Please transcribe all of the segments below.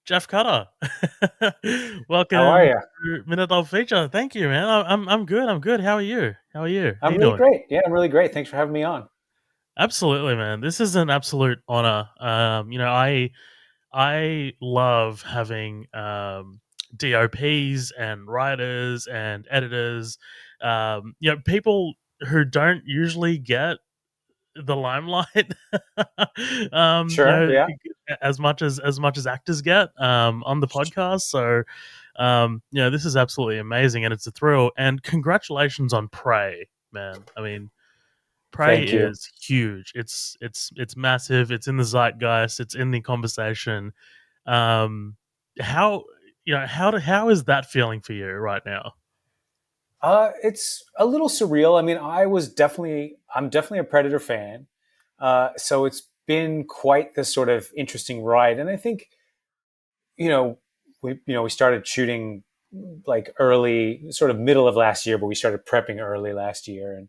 Jeff Cutter. How are Welcome you? to Minute of Feature. Thank you, man. I'm good. I'm good. How are you? How are you? How I'm you really doing? great. Yeah, I'm really great. Thanks for having me on. Absolutely, man. This is an absolute honor. I love having DOPs and writers and editors. People who don't usually get the limelight. You Sure. know, Yeah. as much as actors get on the podcast. So, this is absolutely amazing, and it's a thrill. And congratulations on Prey, man. I mean, Prey Thank you. is huge. It's massive. It's in the zeitgeist. It's in the conversation. Um, how how is that feeling for you right now? It's a little surreal. I mean, I'm definitely a Predator fan. So it's been quite this sort of interesting ride. And I think, you know, we started shooting like early, sort of middle of last year, but we started prepping early last year. And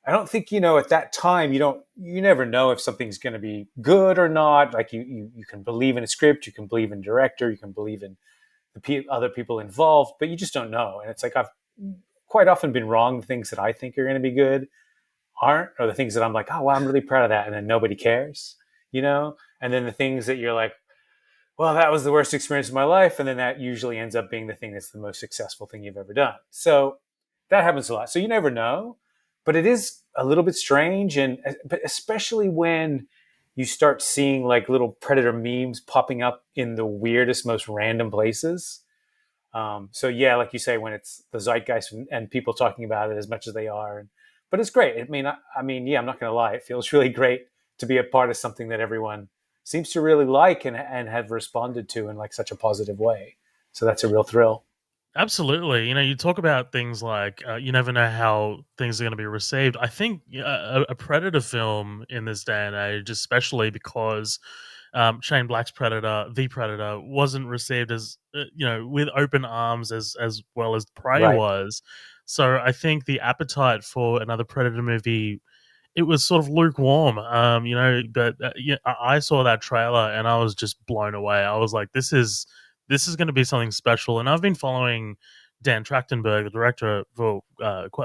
I don't think, at that time, you never know if something's going to be good or not. Like you can believe in a script, you can believe in director, you can believe in other people involved, but you just don't know. And it's like I've quite often been wrong. The things that I think are going to be good aren't, or the things that I'm like, oh, well, I'm really proud of that, and then nobody cares, you know. And then the things that you're like, well, that was the worst experience of my life, and then that usually ends up being the thing that's the most successful thing you've ever done. So that happens a lot. So you never know, but it is a little bit strange, and but especially when you start seeing like little predator memes popping up in the weirdest, most random places. So yeah, like you say, when it's the zeitgeist and people talking about it as much as they are, but it's great. I mean, yeah, I'm not going to lie. It feels really great to be a part of something that everyone seems to really like and have responded to in like such a positive way. So that's a real thrill. Absolutely. You talk about things like you never know how things are going to be received. I think a Predator film in this day and age, especially because Shane Black's Predator, the Predator, wasn't received as with open arms as well as Prey Right. was. So I think the appetite for another Predator movie, it was sort of lukewarm. But I saw that trailer and I was just blown away. I was like, this is going to be something special. And I've been following Dan Trachtenberg, the director, for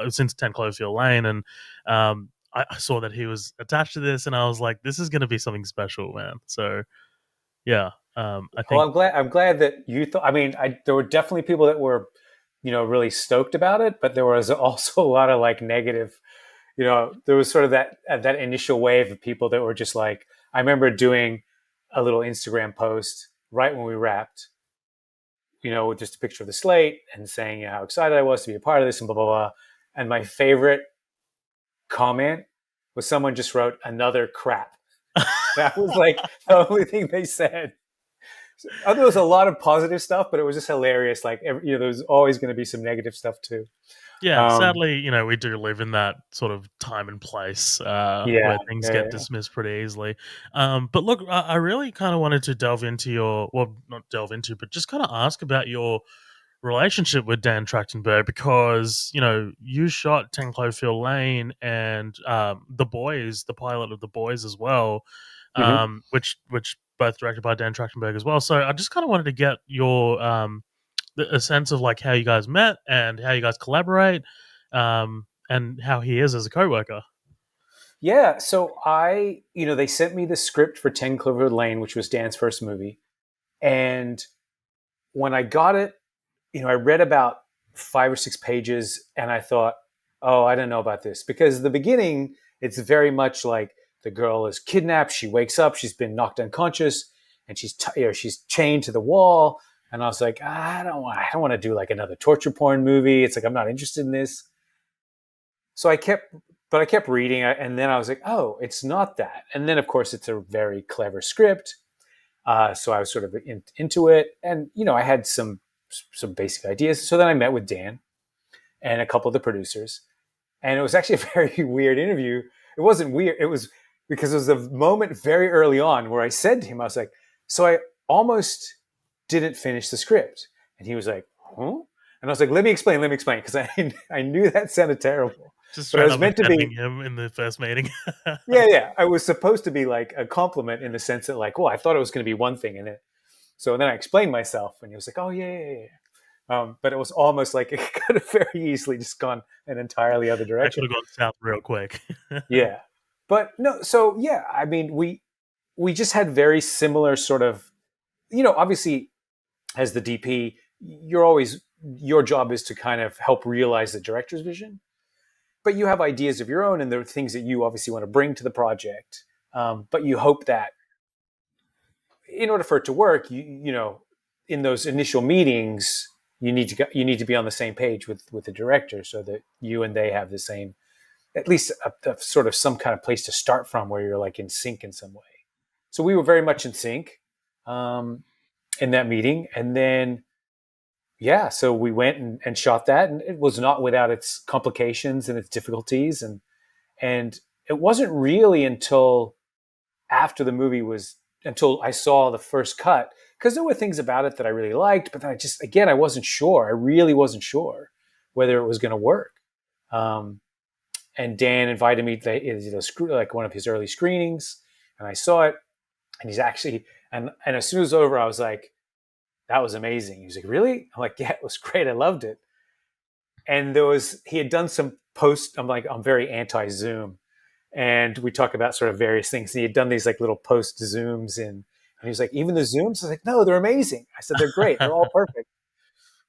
since 10 Cloverfield Lane, and I saw that he was attached to this, and I was like, this is going to be something special, man. So yeah, I Well, think I'm glad that you thought. I mean, there were definitely people that were, really stoked about it, but there was also a lot of like negative. There was sort of that initial wave of people that were just like, I remember doing a little Instagram post right when we wrapped, with just a picture of the slate and saying, how excited I was to be a part of this and blah blah blah. And my favorite comment was someone just wrote another crap. That was like the only thing they said. There was a lot of positive stuff, but it was just hilarious. Like, there's always going to be some negative stuff too. yeah, Um, sadly, we do live in that sort of time and place yeah, where things yeah, get yeah. dismissed pretty easily. But look, I really kind of wanted to delve into well, not delve into, but just kind of ask about your relationship with Dan Trachtenberg because you shot Ten Cloverfield Lane and The Boys, the pilot of The Boys as well, Mhm. which both directed by Dan Trachtenberg as well. So I just kind of wanted to get your a sense of like how you guys met and how you guys collaborate, and how he is as a coworker. Yeah. So they sent me the script for 10 Cloverfield Lane, which was Dan's first movie. And when I got it, I read about 5 or 6 pages and I thought, oh, I don't know about this. Because the beginning, it's very much like the girl is kidnapped. She wakes up, she's been knocked unconscious, and she's chained to the wall. And I was like, I don't want to do like another torture porn movie. It's like, I'm not interested in this. So I kept reading, and then I was like, oh, it's not that. And then, of course, it's a very clever script. So I was sort of into it, and I had some basic ideas. So then I met with Dan and a couple of the producers, and it was actually a very weird interview. It wasn't weird. It was because it was a moment very early on where I said to him, I was like, so I almost didn't finish the script, and he was like, huh? And I was like, let me explain, because I knew that sounded terrible, Just but I straight was up meant to offending be. him in the first meeting. Yeah, yeah. I was supposed to be like a compliment in the sense that, like, well, I thought it was going to be one thing, and So then I explained myself, and he was like, "Oh yeah, yeah, yeah." But it was almost like it could have very easily just gone an entirely other That could direction. have gone south real quick. Yeah, but no. So yeah, I mean, we just had very similar sort of, obviously as the DP, your job is to kind of help realize the director's vision, but you have ideas of your own, and there are things that you obviously want to bring to the project. But you hope that in order for it to work, in those initial meetings, you need to be on the same page with the director, so that you and they have the same, at least a sort of some kind of place to start from where you're like in sync in some way. So we were very much in sync um, in that meeting, and then yeah, so we went and shot that, and it was not without its complications and its difficulties, and it wasn't really after the movie was until I saw the first cut, because there were things about it that I really liked, but then I wasn't sure. I really wasn't sure whether it was going to work. Um, and Dan invited me to like one of his early screenings, and I saw it, and he's actually and as soon as it was over, I was like, "That was amazing." He was like, "Really?" I'm like, "Yeah, it was great. I loved it." And he had done some post. I'm like, I'm very anti Zoom, and we talk about sort of various things. And he had done these like little post Zooms and he was like, even the Zooms? I was like, no, they're amazing. I said, they're great. They're all perfect.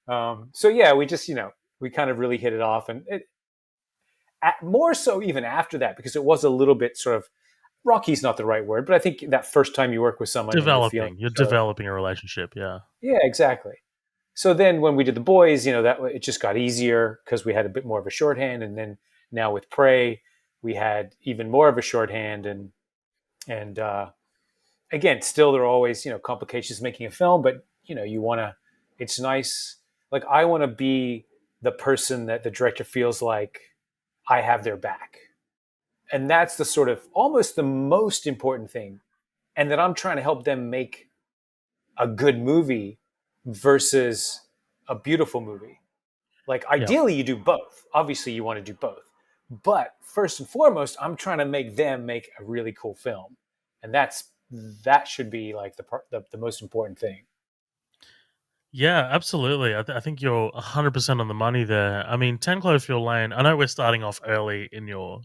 So yeah, we just, we kind of really hit it off, and more so even after that, because it was a little bit sort of rocky's not the right word, but I think that first time you work with someone and you're feeling You're each other. developing a relationship. Yeah, Yeah, exactly. So then when we did the boys, that it just got easier because we had a bit more of a shorthand, and then now with Prey, we had even more of a shorthand, and again, still there are always complications making a film, but you want to. It's nice. Like I want to be the person that the director feels like I have their back, and that's the sort of almost the most important thing, and that I'm trying to help them make a good movie versus a beautiful movie. Like yeah, ideally you do both. Obviously you want to do both. But first and foremost, I'm trying to make them make a really cool film. And that should be like the most important thing. yeah. Absolutely. I think you're 100% on the money there. I mean, 10 Cloverfield Lane. I know we're starting off early in your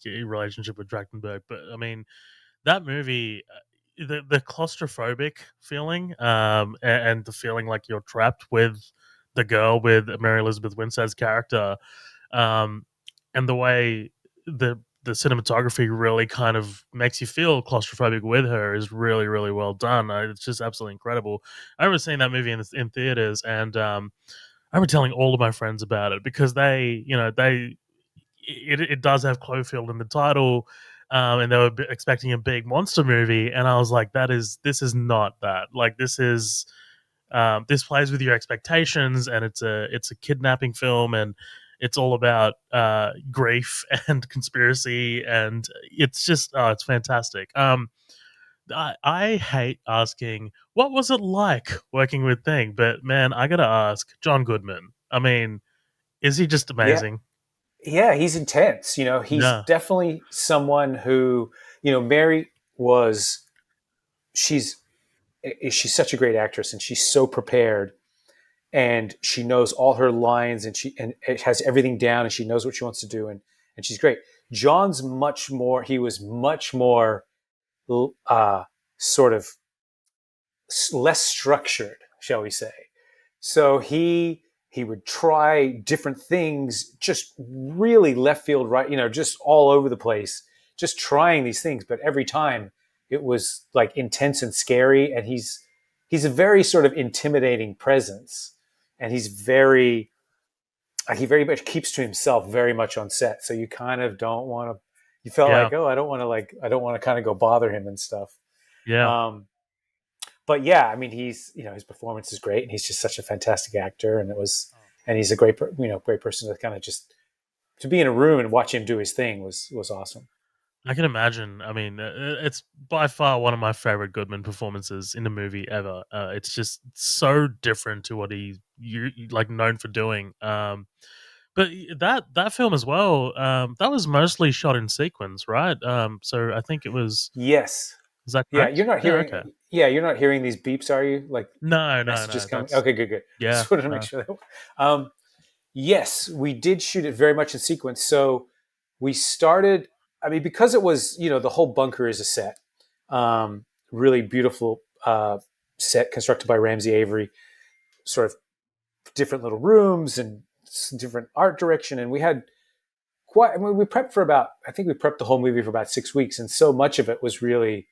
relationship with Trachtenberg, but I mean, that movie, the claustrophobic feeling, and the feeling like you're trapped with the girl with Mary Elizabeth Winstead's character, um, and the way the cinematography really kind of makes you feel claustrophobic with her is really really well done. It's just absolutely incredible. I remember seeing that movie in theaters, and I remember telling all of my friends about it because it does have Cloverfield in the title, and they were expecting a big monster movie, and I was like, this is not that. Like this plays with your expectations, and it's a kidnapping film, and it's all about grief and conspiracy, and it's just it's fantastic. I hate asking what was it like working with Thing, but man, I gotta ask John Goodman. I mean, is he just Yeah. amazing? Yeah, he's intense. He's Yeah, definitely someone who, Mary was she's she's such a great actress, and she's so prepared, and she knows all her lines, and she and it has everything down, and she knows what she wants to do, and she's great. John's much more. He was much more uh, sort of less structured, shall we say? So he would try different things, just really left field, right? Just all over the place, just trying these things. But every time it was like intense and scary, and he's a very sort of intimidating presence, and he very much keeps to himself very much on set. So you kind of don't want to. You felt yeah, like, oh, I don't want to kind of go bother him and stuff. yeah. Um, but yeah, I mean, his performance is great, and he's just such a fantastic actor, and he's a great person to kind of just to be in a room and watch him do his thing was awesome. I can imagine. I mean, it's by far one of my favorite Goodman performances in a movie ever. It's just so different to what like known for doing. But that film as well, that was mostly shot in sequence, right? So I think it was Yes. Is that Yeah, correct? you're not Yeah. hearing. Okay. Yeah, you're not hearing these beeps, are you? Like No, no, messages no. coming. That's Okay, good, good. yeah. Just wanted to make No. sure that. Yes, we did shoot it very much in sequence. So we started. I mean, because it was, the whole bunker is a set. Really beautiful set constructed by Ramsey Avery. Sort of different little rooms and different art direction, and we had quite. I mean, we prepped for about. I think we prepped the whole movie for about 6 weeks, and so much of it was really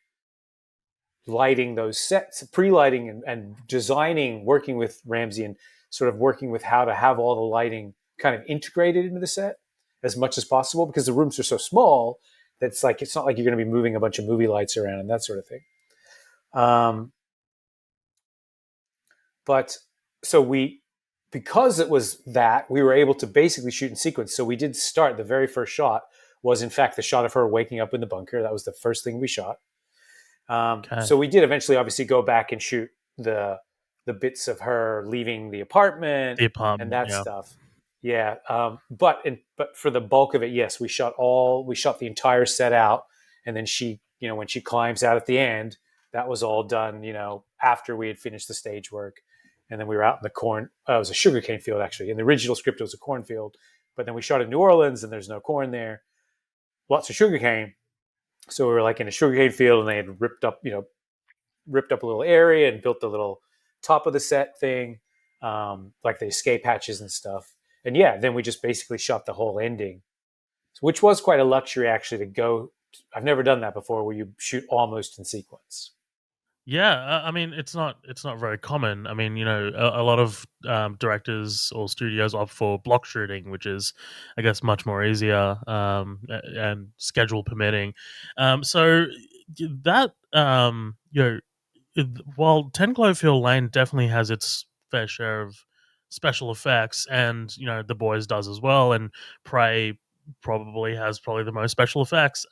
lighting those sets, pre-lighting and designing, working with Ramsey and sort of working with how to have all the lighting kind of integrated into the set as much as possible because the rooms are so small that it's not like you're going to be moving a bunch of movie lights around and that sort of thing. Um, but so we, because it was that, we were able to basically shoot in sequence. So we did start, the very first shot was in fact the shot of her waking up in the bunker. That was the first thing we shot. Okay. So we did eventually, obviously, go back and shoot the bits of her leaving the apartment The and apartment. that Yeah. stuff. Yeah, but for the bulk of it, yes, we shot the entire set out, and then when she climbs out at the end, that was all done, after we had finished the stage work, and then we were out in the corn. It was a sugarcane field actually. In the original script, it was a cornfield, but then we shot in New Orleans, and there's no corn there, lots of sugarcane. So we were like in a sugarcane field, and they had ripped up a little area and built the little top of the set thing, like the escape hatches and stuff. And yeah, then we just basically shot the whole ending, which was quite a luxury actually to go. I've never done that before, where you shoot almost in sequence. Yeah, I mean, it's not very common. I mean, a lot of directors or studios opt for block shooting, which is, I guess, much more easier and schedule permitting. So that while 10 Cloverfield Lane definitely has its fair share of special effects, and The Boys does as well, and Prey probably the most special effects.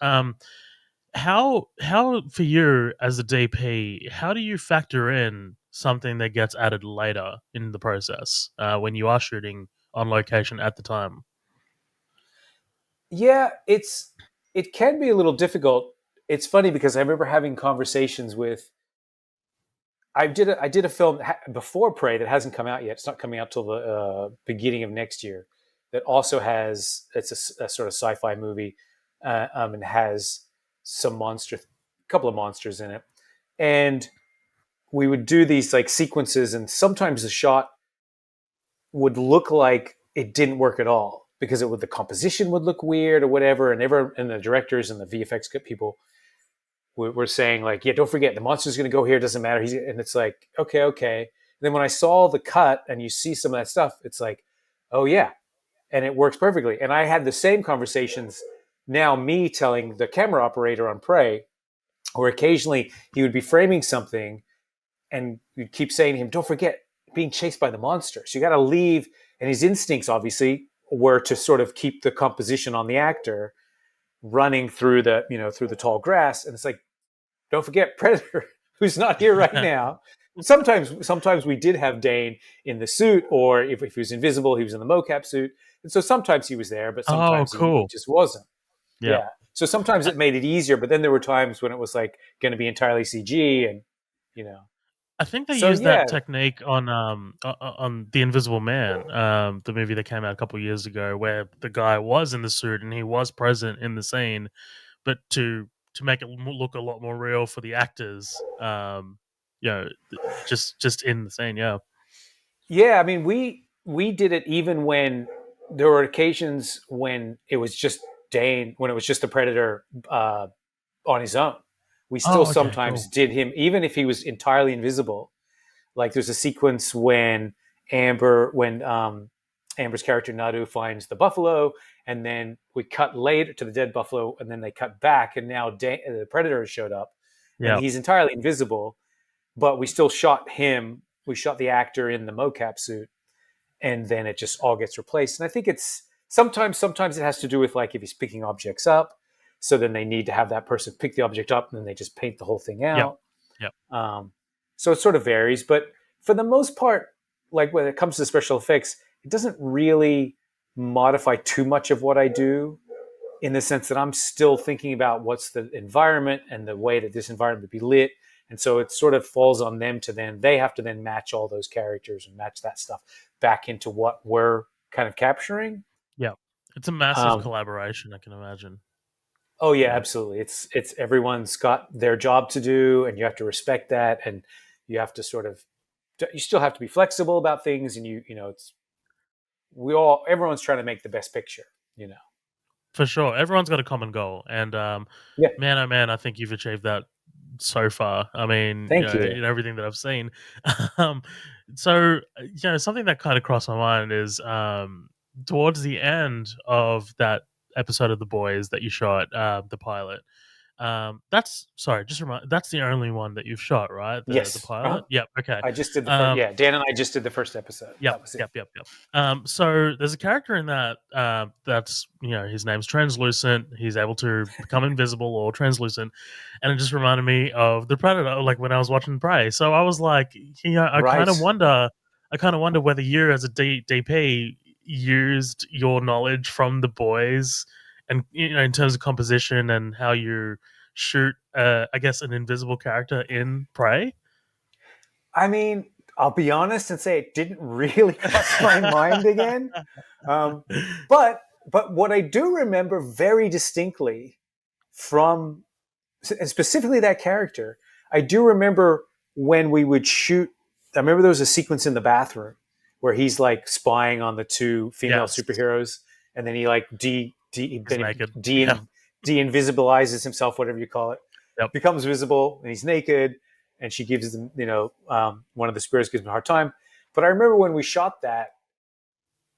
How for you as a DP, how do you factor in something that gets added later in the process when you are shooting on location at the time? Yeah, it can be a little difficult. It's funny because I remember having conversations with. I did a film before Prey that hasn't come out yet. It's not coming out till the beginning of next year. That also has a sort of sci-fi movie, and has a couple of monsters in it. And we would do these like sequences, and sometimes the shot would look like it didn't work at all because the composition would look weird or whatever. And the directors and the VFX people were saying like, yeah, don't forget the monster's going to go here. It doesn't matter. And it's like, okay, okay. And then when I saw the cut and you see some of that stuff, it's like, oh yeah, and it works perfectly. And I had the same conversations. Now me telling the camera operator on Prey, or occasionally he would be framing something, and you'd keep saying to him, don't forget being chased by the monsters. You got to leave. And his instincts obviously were to sort of keep the composition on the actor running through the tall grass. And it's like, don't forget Predator, who's not here right now. Sometimes we did have Dane in the suit, or if he was invisible, he was in the mocap suit. And so sometimes he was there, but Oh, sometimes he cool. just wasn't. Yeah. Yeah. So sometimes it made it easier, but then there were times when it was like going to be entirely CG, and you know. I think they So used that yeah, technique on The Invisible Man, the movie that came out a couple of years ago, where the guy was in the suit and he was present in the scene, but to make it look a lot more real for the actors, just in the scene, yeah. yeah. I mean, we did it even when there were occasions when it was just Dane, when it was just the Predator on his own. We still Oh, okay, sometimes cool. did him, even if he was entirely invisible. Like there's a sequence when Amber's character Nadu finds the buffalo, and then we cut later to the dead buffalo, and then they cut back, and now the Predator has showed up, and Yeah, he's entirely invisible, but we still shot him. We shot the actor in the mocap suit, and then it just all gets replaced. And I think it's sometimes it has to do with like if he's picking objects up, so then they need to have that person pick the object up, and then they just paint the whole thing yeah, out. yeah. Um, so it sort of varies, but for the most part, like when it comes to special effects, it doesn't really modify too much of what I do. in the sense that I'm still thinking about what's the environment and the way that this environment would be lit. And so it sort of falls on them to then, they have to then match all those characters and match that stuff back into what we're kind of capturing. Yeah, it's a massive Um, collaboration. I can imagine. oh yeah, Yeah, absolutely. It's everyone's got their job to do, and you have to respect that, and you have to sort of, you still have to be flexible about things, and it's everyone's trying to make the best picture. You know. for sure. Everyone's got a common goal, and Yeah. man, oh man, I think you've achieved that so far. I mean, Thank you. in everything that I've seen. um, so, something that kind of crossed my mind is towards the end of that episode of The Boys that you shot, the pilot. That's sorry, just remind. That's the only one that you've shot, right? The Yes. pilot. Yep. Okay. I just did the first. Um, Yeah, Dan and I just did the first episode. Yep, That was it. yep. So there's a character in that that's his name's translucent. He's able to become invisible or translucent, and it just reminded me of the Predator, like when I was watching Prey. So I was like, Right. I kind of wonder whether you, as a DP, used your knowledge from the boys, and in terms of composition and how you shoot, I guess, an invisible character in Prey. I mean, I'll be honest and say it didn't really cross my mind again. Um, but what I do remember very distinctly from, and specifically that character, I do remember when we would shoot. I remember there was a sequence in the bathroom where he's like spying on the two female Yes, superheroes, and then he like he's naked. de Yeah. de invisibilizes himself, whatever you call it, Yep. becomes visible, and he's naked, and she gives him, one of the spears gives him a hard time. But I remember when we shot that,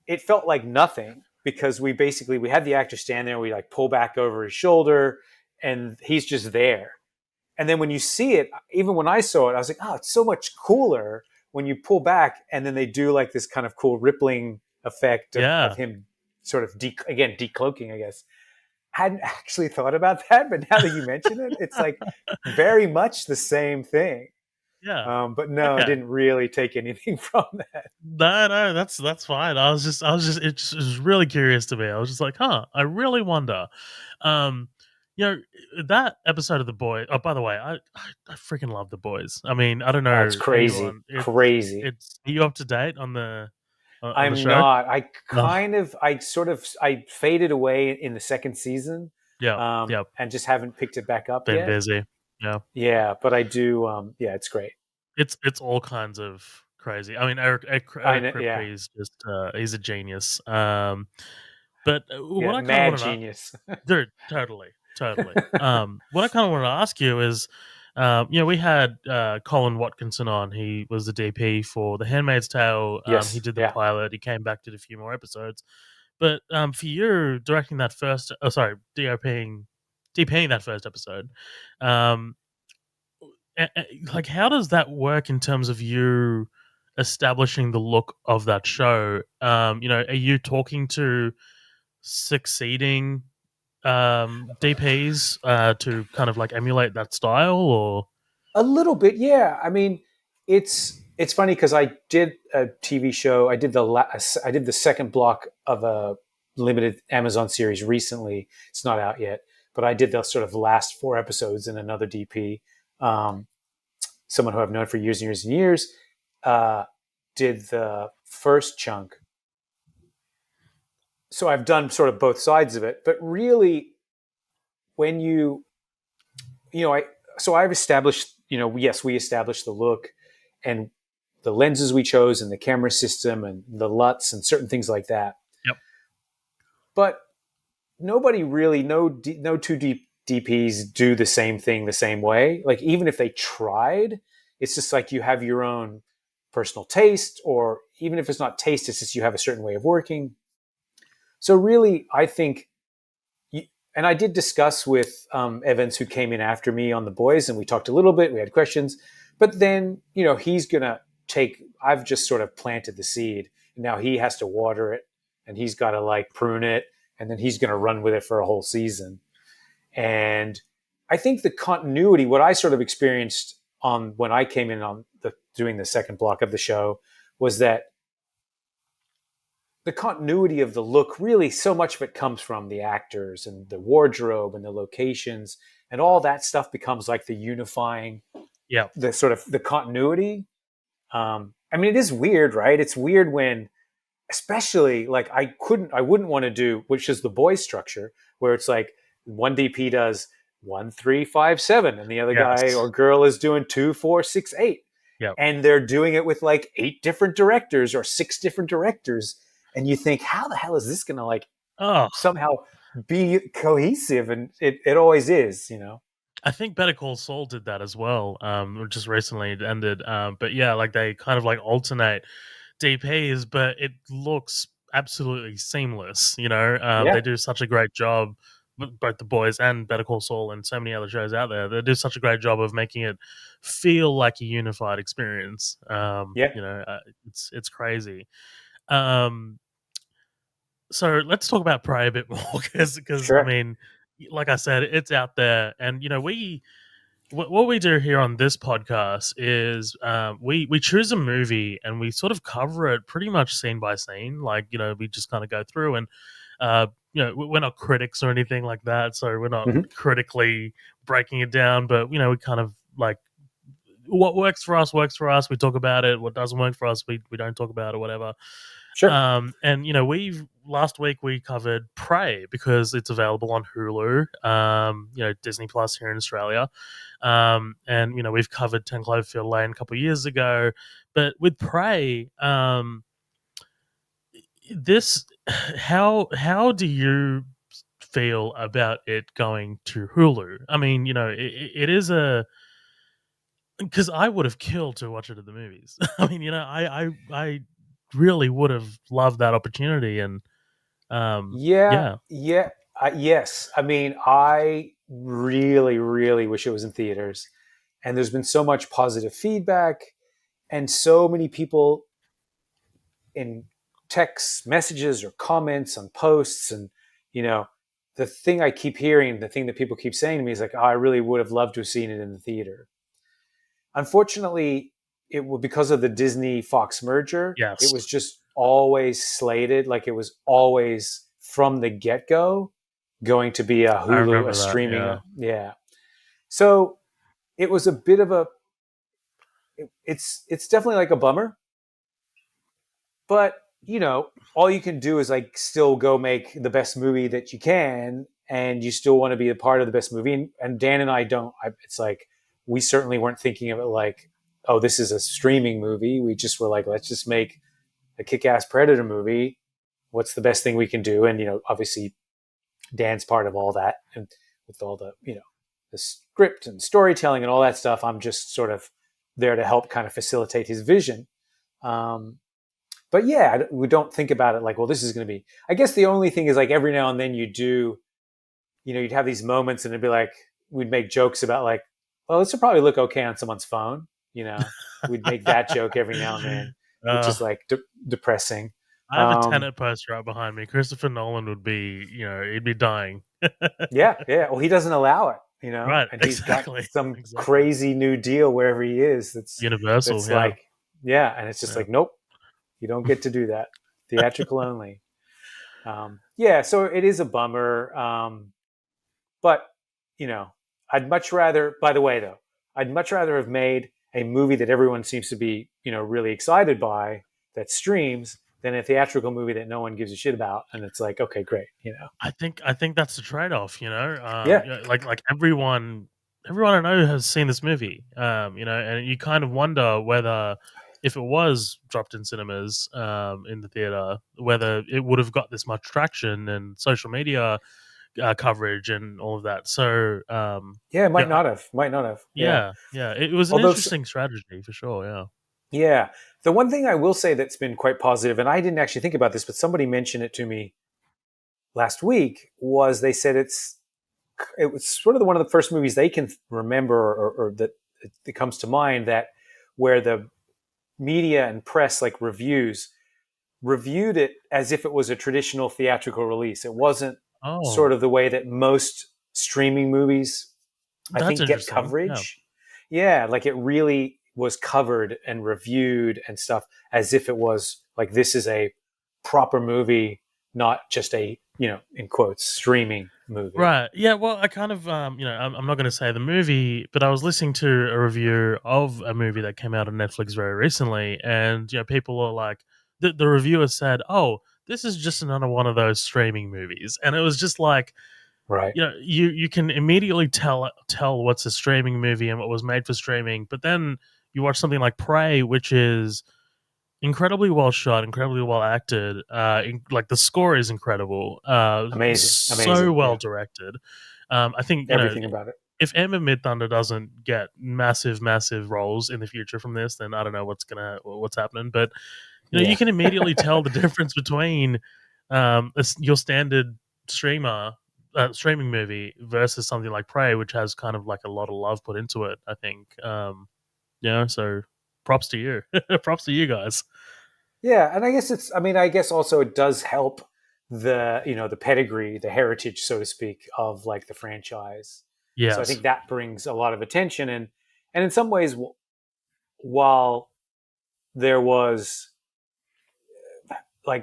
it felt like nothing because we had the actor stand there, we like pull back over his shoulder, and he's just there. And then when you see it, even when I saw it, I was like, oh, it's so much cooler when you pull back and then they do like this kind of cool rippling effect of Yeah. him sort of decloaking, I guess. I hadn't actually thought about that, but now that you mention it, it's like very much the same thing. Yeah. But no, I Okay. didn't really take anything from that. No, that's fine. It was really curious to me. I was just like, huh, I really wonder. Um, you know, that episode of The Boy. Oh, by the way, I freaking love The Boys. I mean, I don't It's know crazy, anyone. crazy. It's are you up to date on the I'm show? not. No. I faded away in the second season, Yeah, yeah. and just haven't picked it back up Been yet. busy. Yeah, Yeah, but I do. Yeah, it's great. it's all kinds of crazy. I mean, I Eric know. Yeah, Kripke is just he's a genius. But yeah, what I kind of mad want to genius. Dude, totally, totally. What I kind of wanted to ask you is, we had Colin Watkinson on. He was the DP for The Handmaid's Tale. He Yes, did the yeah. pilot. He came back, did a few more episodes. But for you directing that first, DPing that first episode, um, like how does that work in terms of you establishing the look of that show? Are you talking to succeeding DPs to kind of like emulate that style, or A little bit, yeah. I mean, it's funny because I did a TV show. I did the second block of a limited Amazon series recently. It's not out yet, but I did the sort of last four episodes in another DP. Um, Someone who I've known for years and years and years uh, did the first chunk. So I've done sort of both sides of it, but really, when I so I've established, yes, we established the look and the lenses we chose and the camera system and the LUTs and certain things like that. yep, But nobody really, no two DPs do the same thing the same way. Like even if they tried, it's just like you have your own personal taste, or even if it's not taste, it's just you have a certain way of working. So really, I think, and I did discuss with Evans, who came in after me on The Boys, and we talked a little bit. We had questions, but then he's gonna take. I've just sort of planted the seed, and now he has to water it, and he's got to like prune it, and then he's gonna run with it for a whole season. And I think the continuity, what I sort of experienced on when I came in on doing the second block of the show, was that the continuity of the look, really so much of it comes from the actors and the wardrobe and the locations, and all that stuff becomes like the unifying, Yeah. the sort of the continuity. I mean, it is weird, right? It's weird when, especially like I wouldn't want to do, which is the boys structure, where it's like one DP does 1, 3, 5, 7, and the other guy Yes. or girl is doing 2, 4, 6, 8, Yeah. and they're doing it with like 8 different directors or 6 different directors, and you think, how the hell is this going to like Oh, somehow be cohesive? And it always is, you know. I think Better Call Saul did that as well. Just recently it ended. But yeah, like they kind of like alternate DPs, but it looks absolutely seamless. Yeah, They do such a great job, both the boys and Better Call Saul and so many other shows out there. They do such a great job of making it feel like a unified experience. yeah, It's crazy. Um, so let's talk about Prey a bit more because I sure. mean, like I said, it's out there, and what we do here on this podcast is we choose a movie and we sort of cover it pretty much scene by scene. Like we just kind of go through and we're not critics or anything like that, so we're not Hmm. critically breaking it down. But we kind of like what works for us works for us. We talk about it. What doesn't work for us, we don't talk about or whatever. Sure. And we've last week we covered Prey because it's available on Hulu, Disney Plus here in Australia. And we've covered 10 Cloverfield Lane a couple of years ago, but with Prey, this how do you feel about it going to Hulu? I mean, it is a because I would have killed to watch it at the movies. I mean, I really would have loved that opportunity, and Yeah, yeah, yeah, yes. I mean, I really, really wish it was in theaters. And there's been so much positive feedback, and so many people in text messages or comments on posts. And, you know, the thing I keep hearing, the thing that people keep saying to me is like, oh, I really would have loved to have seen it in the theater. Unfortunately, because of the Disney Fox merger, it yes, was just always slated, like it was always from the get go going to be a I Hulu, a remember that. streaming, Yeah, yeah. So it was a bit of a, it's definitely like a bummer, but you know, all you can do is like still go make the best movie that you can, and you still want to be a part of the best movie. And Dan and I don't. It's like we certainly weren't thinking of it like, oh, this is a streaming movie. We just were like, let's just make a kick-ass Predator movie. What's the best thing we can do? And obviously, Dan's part of all that, and with all the the script and storytelling and all that stuff, I'm just sort of there to help kind of facilitate his vision. Um, but yeah, we don't think about it like, well, this is going to be. I guess the only thing is like every now and then you'd have these moments, and it'd be like we'd make jokes about like, well, this will probably look okay on someone's phone. We'd make that joke every now and then, which uh, is like depressing. I have a Um, Tenet poster right behind me. Christopher Nolan would be, he'd be dying. yeah, yeah. Well, he doesn't allow it, Right, and he's got exactly, some exactly. crazy new deal wherever he is. Universal, That's yeah, like, yeah, and it's just yeah. like, nope, you don't get to do that. Theatrical only. Yeah, so it is a bummer. But you know, I'd much rather. By the way, though, I'd much rather have made a movie that everyone seems to be, really excited by that streams than a theatrical movie that no one gives a shit about. And it's like, okay, great. I think that's the trade off. Yeah, Like everyone I know has seen this movie. And you kind of wonder whether if it was dropped in cinemas, in the theater, whether it would have got this much traction and social media coverage and all of that. So, yeah, it yeah, might not have. Yeah, yeah, it was an although interesting strategy for sure. Yeah. yeah, the one thing I will say that's been quite positive, and I didn't actually think about this, but somebody mentioned it to me last week, was they said it was sort of one of the first movies they can remember, or that it comes to mind, that where the media and press, like reviews, reviewed it as if it was a traditional theatrical release. It wasn't sort Oh, of the way that most streaming movies, I that's think, get interesting. Yeah. coverage. Yeah, like it really was covered and reviewed and stuff as if it was like, this is a proper movie, not just a, in quotes, streaming movie. Right. Yeah. Well, I kind of, I'm not going to say the movie, but I was listening to a review of a movie that came out on Netflix very recently, and people are like, the reviewer said, "Oh, this is just another one of those streaming movies," and it was just like, Right. you can immediately tell what's a streaming movie and what was made for streaming, but then you watch something like Prey, which is incredibly well shot, incredibly well acted. Like the score is incredible. Amazing. So Amazing. well Yeah. directed. I think Everything about it. if Emma Mid Thunder doesn't get massive roles in the future from this, then I don't know what's happening. But you Yeah. can immediately tell the difference between your standard streamer. Streaming movie versus something like Prey, which has kind of like a lot of love put into it. I think, so props to you, props to you guys. Yeah, and I guess I guess also it does help the pedigree, the heritage, so to speak, of like the franchise. So I Yes, think that brings a lot of attention, and in some ways, while there was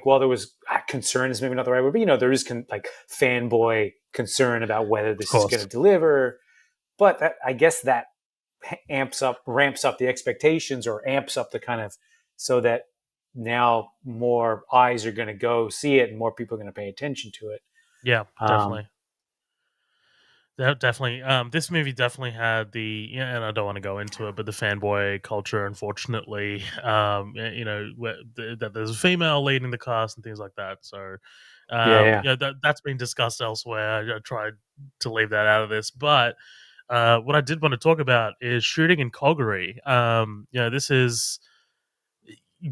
while there was concern is maybe not the right word, but there is like fanboy concern about whether of this is going course. to deliver. But I guess that ramps up the expectations, or amps up the kind of, so that now more eyes are going to go see it and more people are going to pay attention to it. Yeah, Um, definitely. Definitely. This movie definitely had the, and I don't want to go into it, but the fanboy culture, unfortunately, that there's a female leading the cast and things like that. So, yeah, yeah. that's been discussed elsewhere. I tried to leave that out of this, but what I did want to talk about is shooting in Calgary. This is,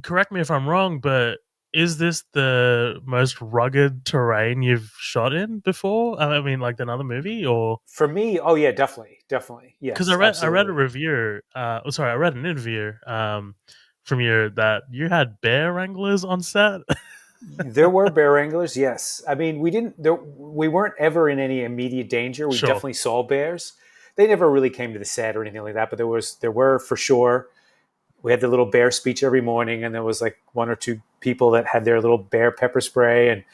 correct me if I'm wrong, but is this the most rugged terrain you've shot in before? I mean, like another movie, or For me, oh yeah, definitely, definitely, because yes, I read a absolutely. review. Sorry, I read an interview from you that you had bear wranglers on set. There were bear wranglers, yes. I mean, we weren't ever in any immediate danger. We Sure. definitely saw bears. They never really came to the set or anything like that, but there were for sure. We had the little bear speech every morning, and there was like one or two people that had their little bear pepper spray, and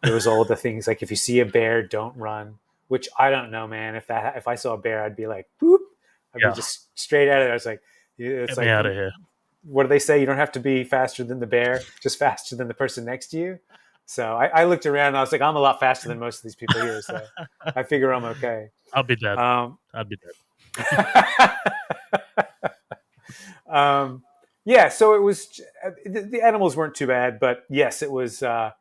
there was all the things like, if you see a bear, don't run. Which I don't know, man. If I saw a bear, I'd be like, boop. I'd be Yeah. just straight at it. I was like, it's Get me like, out of here. what do they say? You don't have to be faster than the bear, just faster than the person next to you. So I looked around and I was like, I'm a lot faster than most of these people here. So I figure I'm okay. I'll be dead. Um, I'd be dead. um, yeah, so it was, the animals weren't too bad, but yes, it was, it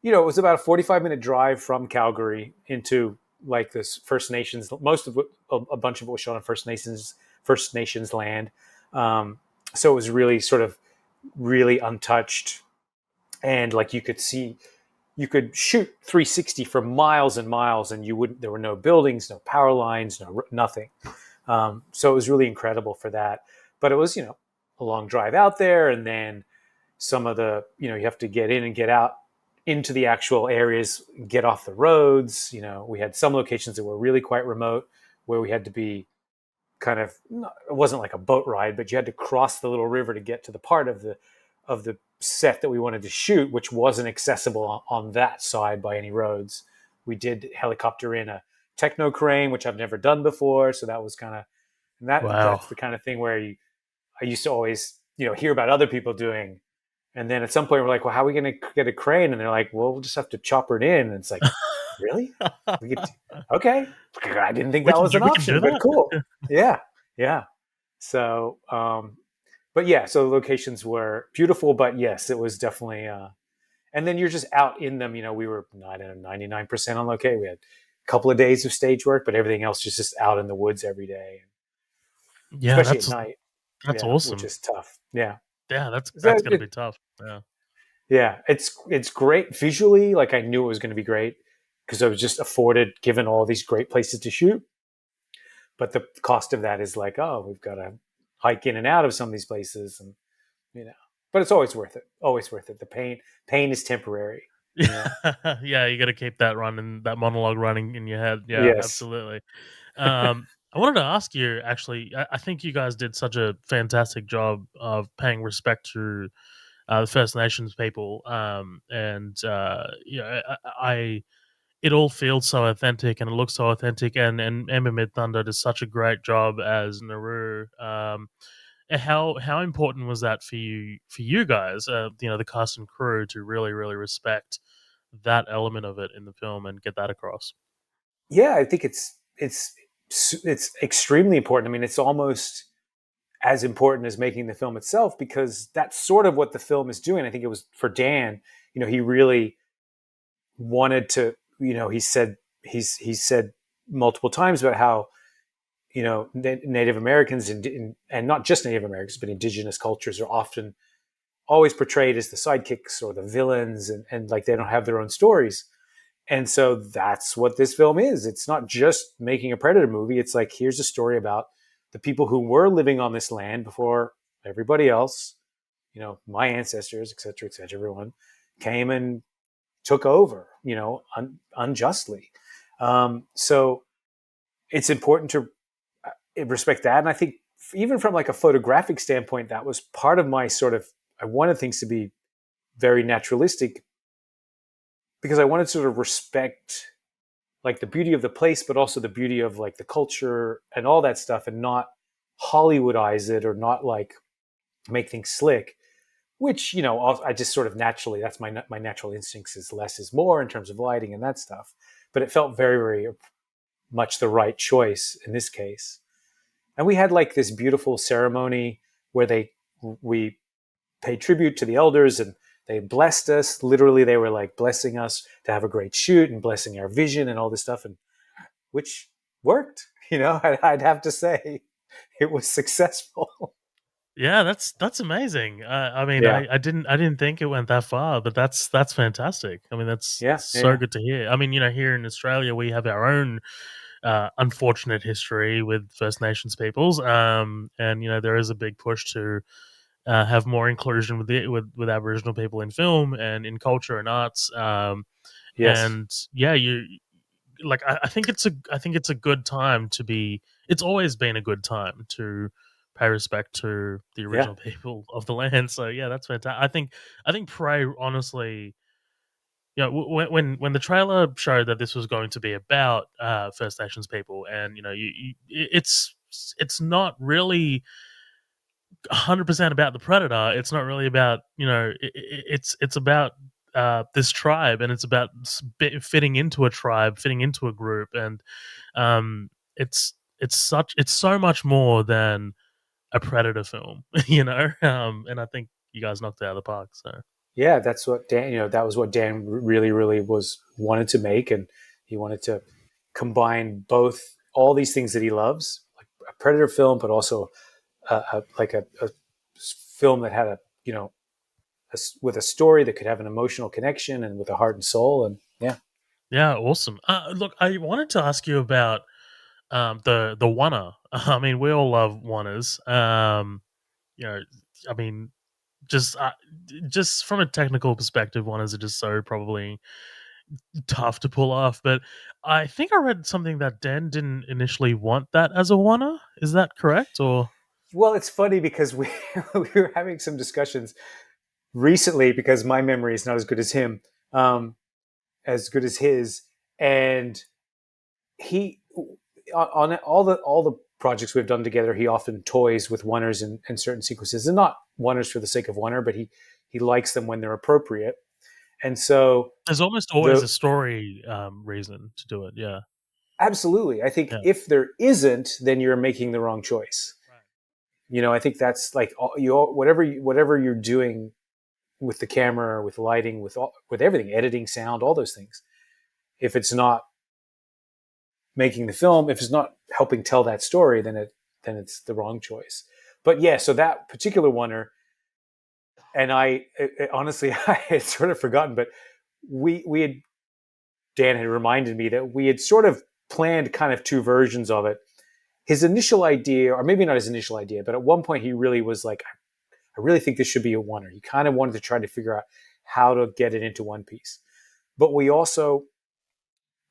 was about a 45-minute drive from Calgary into like this First Nations. Most of it, a bunch of it was shot on First Nations land. Um, so it was really sort of really untouched, and like you could shoot 360 for miles and miles, and you wouldn't. There were no buildings, no power lines, no nothing. So it was really incredible for that. But it was a long drive out there, and then some of the you have to get in and get out into the actual areas, get off the roads. We had some locations that were really quite remote, where we had to be kind of, it wasn't like a boat ride, but you had to cross the little river to get to the part of the set that we wanted to shoot, which wasn't accessible on that side by any roads. We did helicopter in a techno crane, which I've never done before, so that was kind of, and that's Wow. the kind of thing where I used to always hear about other people doing, and then at some point we're like, well, how are we going to get a crane? And they're like, well, we'll just have to chopper it in. And it's like, really? We could, okay. I didn't think that was an We can do option, but cool. that. Yeah, yeah. So, but yeah, so the locations were beautiful, but yes, it was definitely. And then you're just out in them. We were not 99% on location. We had a couple of days of stage work, but everything else was just out in the woods every day, Yeah, especially at night. that's Yeah, which awesome. is tough. Yeah. Yeah, So that's gonna be tough. Yeah. yeah, it's great visually. Like I knew it was going to be great because I was just afforded, given all these great places to shoot. But the cost of that is like, oh, we've got to hike in and out of some of these places, and you know. But it's always worth it. Always worth it. The pain is temporary. You know. Yeah, yeah, you got to keep that monologue running in your head. Yeah, Yes. absolutely. I wanted to ask you actually. I think you guys did such a fantastic job of paying respect to the First Nations people, and I it all feels so authentic and it looks so authentic, and Emma Mid Thunder does such a great job as Naru. How important was that for you guys, the cast and crew, to really respect that element of it in the film and get that across? Yeah, I think it's extremely important. I mean, it's almost as important as making the film itself, because that's sort of what the film is doing. I think it was for Dan. He really wanted to. He said multiple times about how Native Americans and not just Native Americans, but indigenous cultures are often always portrayed as the sidekicks or the villains, and like they don't have their own stories. And so that's what this film is. It's not just making a Predator movie. It's like, here's a story about the people who were living on this land before everybody else, my ancestors, et cetera, everyone came and took over, unjustly. So it's important to respect that. And I think even from like a photographic standpoint, that was part of my sort of, I wanted things to be very naturalistic, because I wanted to sort of respect like the beauty of the place, but also the beauty of like the culture and all that stuff, and not Hollywoodize it or not like make things slick. Which I just sort of naturally, that's my natural instincts, is less is more in terms of lighting and that stuff. But it felt very very much the right choice in this case. And we had like this beautiful ceremony where we paid tribute to the elders, and they blessed us. Literally, they were like blessing us to have a great shoot and blessing our vision and all this stuff, and which worked. I'd have to say it was successful. Yeah, that's amazing. I mean, Yeah, I didn't think it went that far, but that's fantastic. I mean, that's yeah, yeah, so yeah. good to hear. I mean, here in Australia, we have our own unfortunate history with First Nations peoples, and there is a big push to have more inclusion with Aboriginal people in film and in culture and arts. Yes, And yeah, I think it's a good time to be. It's always been a good time to pay respect to the yeah, original people of the land. So yeah, that's fantastic. I think Prey, honestly, when the trailer showed that this was going to be about First Nations people, and it's not really 100% about the predator. It's not really about it's about this tribe, and it's about fitting into a tribe, fitting into a group, and um, it's so much more than a predator film, and I think you guys knocked it out of the park. So yeah. That's what Dan. That was what Dan really, really was wanted to make, and he wanted to combine both all these things that he loves, like a Predator film, but also a film that had with a story that could have an emotional connection and with a heart and soul. And yeah, yeah, awesome. Look, I wanted to ask you about the Wanna. I mean, we all love Wannas. You know, I mean, just just from a technical perspective, Wannas are just so probably tough to pull off. But I think I read something that Dan didn't initially want that as a Wanna. Is that correct? Or well, it's funny because we we were having some discussions recently, because my memory is not as good as him, as good as his, and he on all the projects we've done together, he often toys with oneers in certain sequences, and not oneers for the sake of oneer, but he likes them when they're appropriate. And so there's almost always the a story reason to do it. Yeah, absolutely, I think yeah, if there isn't, then you're making the wrong choice. right. I think that's like whatever you're doing with the camera, with lighting, with everything, editing, sound, all those things. If it's not making the film, if it's not helping tell that story, then it's the wrong choice. But yeah, so that particular oneer, and honestly, I had sort of forgotten, but we had Dan had reminded me that we had sort of planned kind of two versions of it. His initial idea, or maybe not his initial idea, but at one point he really was like, I really think this should be a oneer. He kind of wanted to try to figure out how to get it into one piece. But we also,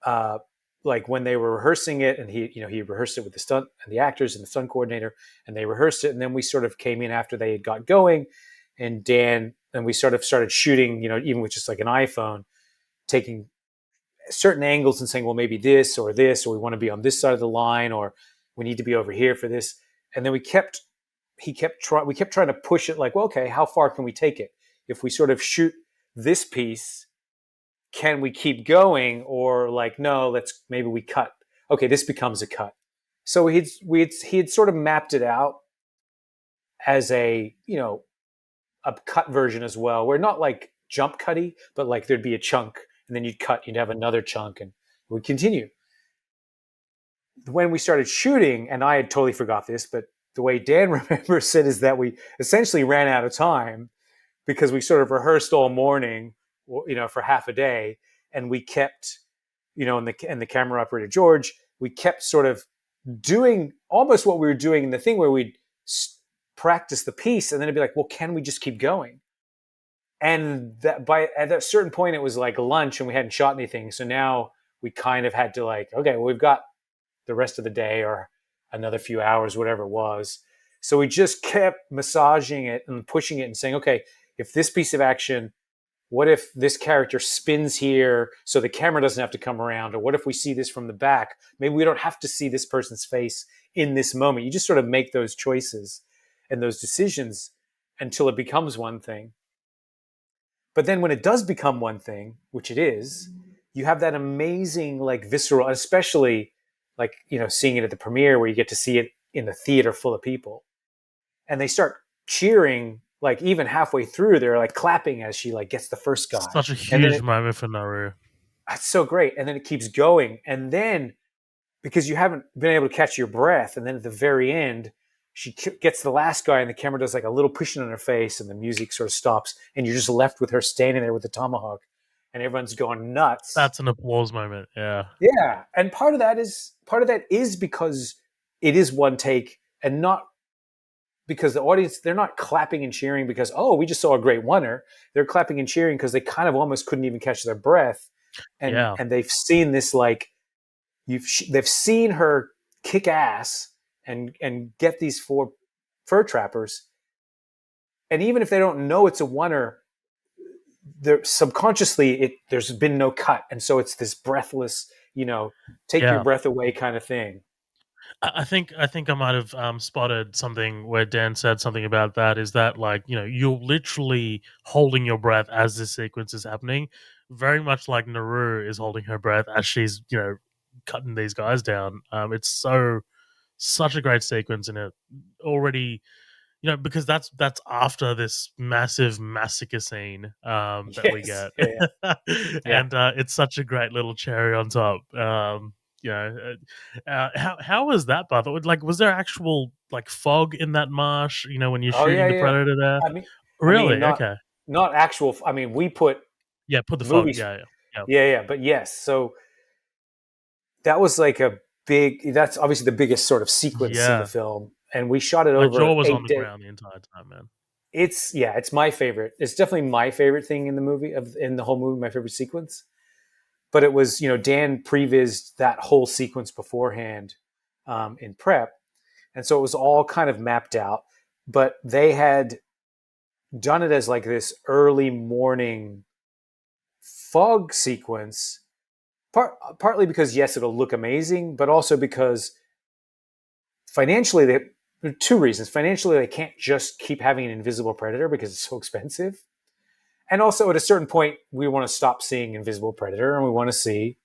uh, like when they were rehearsing it, and he rehearsed it with the stunt and the actors and the stunt coordinator, and they rehearsed it, and then we sort of came in after they had got going, and Dan and we sort of started shooting, even with just like an iPhone, taking certain angles and saying, well, maybe this, or we want to be on this side of the line, or we need to be over here for this. And then we kept trying to push it like, well, okay, how far can we take it? If we sort of shoot this piece, can we keep going? Or like, no, maybe we cut. Okay, this becomes a cut. So he had sort of mapped it out as a cut version as well. We're not like jump cutty, but like there'd be a chunk and then you'd have another chunk and we'd continue. When we started shooting, and I had totally forgot this, but the way Dan remembers it is that we essentially ran out of time because we sort of rehearsed all morning, for half a day, and we kept, and the camera operator George, we kept sort of doing almost what we were doing in the thing where we'd practice the piece, and then it'd be like, well, can we just keep going? And at that certain point, it was like lunch, and we hadn't shot anything, so now we kind of had to like, okay, well, we've got the rest of the day or another few hours, whatever it was. So we just kept massaging it and pushing it and saying, okay, if this piece of action, what if this character spins here so the camera doesn't have to come around? Or what if we see this from the back? Maybe we don't have to see this person's face in this moment. You just sort of make those choices and those decisions until it becomes one thing. But then when it does become one thing, which it is, you have that amazing, like, visceral, especially like, seeing it at the premiere where you get to see it in the theater full of people. And they start cheering, like even halfway through, they're like clapping as she like gets the first guy. Such a And then huge moment for Naru. That's so great. And then it keeps going. And then because you haven't been able to catch your breath, and then at the very end, she gets the last guy and the camera does like a little pushing on her face and the music sort of stops and you're just left with her standing there with the tomahawk and everyone's going nuts. That's an applause moment. Yeah. Yeah. And part of that is because it is one take and not because the audience, they're not clapping and cheering because, oh, we just saw a great oneer. They're clapping and cheering because they kind of almost couldn't even catch their breath. And they've seen this, like, they've seen her kick ass and get these 4 fur trappers. And even if they don't know it's a oneer, they're subconsciously there's been no cut. And so it's this breathless, take your breath away kind of thing. I think I might have spotted something where Dan said something about that. Is that like, you're literally holding your breath as this sequence is happening, very much like Naru is holding her breath as she's cutting these guys down. It's such a great sequence, and it already because that's after this massive massacre scene that we get, and it's such a great little cherry on top. How was that, by the way? Like, was there actual like fog in that marsh? When you're shooting the predator there. Really? Okay. Not actual. I mean, we put put the movies. Fog. Yeah. But yes, so that was like that's obviously the biggest sort of sequence in the film, and we shot it over. My jaw was on the ground the entire time, man. It's my favorite. It's definitely my favorite thing in the movie, in the whole movie. My favorite sequence. But it was, Dan prevised that whole sequence beforehand in prep. And so it was all kind of mapped out. But they had done it as like this early morning fog sequence, partly because, yes, it'll look amazing, but also because financially, there are 2 reasons. Financially, they can't just keep having an invisible predator because it's so expensive. And also, at a certain point, we want to stop seeing Invisible Predator and we want to see,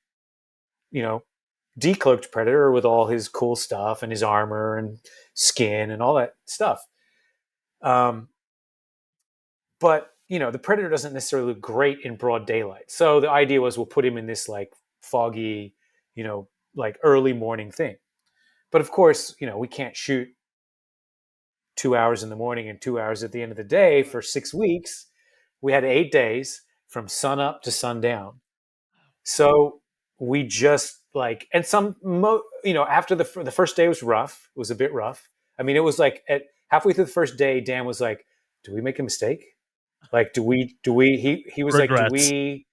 decloaked Predator with all his cool stuff and his armor and skin and all that stuff. But, the Predator doesn't necessarily look great in broad daylight. So the idea was we'll put him in this like foggy, like early morning thing. But of course, we can't shoot 2 hours in the morning and 2 hours at the end of the day for 6 weeks. We had 8 days from sun up to sundown. So we just like, and after the first day was rough. It was a bit rough. I mean, it was like at halfway through the first day, Dan was like, "Do we make a mistake? Like, do we?" He was Regrets. like, "Do we?"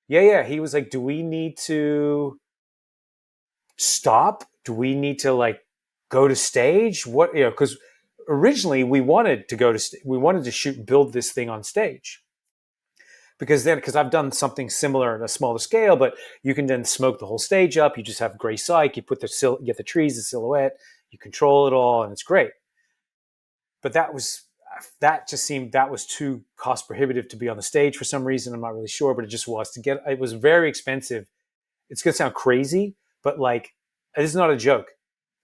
Yeah. He was like, "Do we need to stop? Do we need to like go to stage? What?" Because originally we wanted to build this thing on stage. because I've done something similar at a smaller scale, but you can then smoke the whole stage up. You just have gray cyc. You put you get the trees, the silhouette. You control it all, and it's great. But that just seemed that was too cost prohibitive to be on the stage for some reason. I'm not really sure, but it just was to get. It was very expensive. It's gonna sound crazy, but like this is not a joke.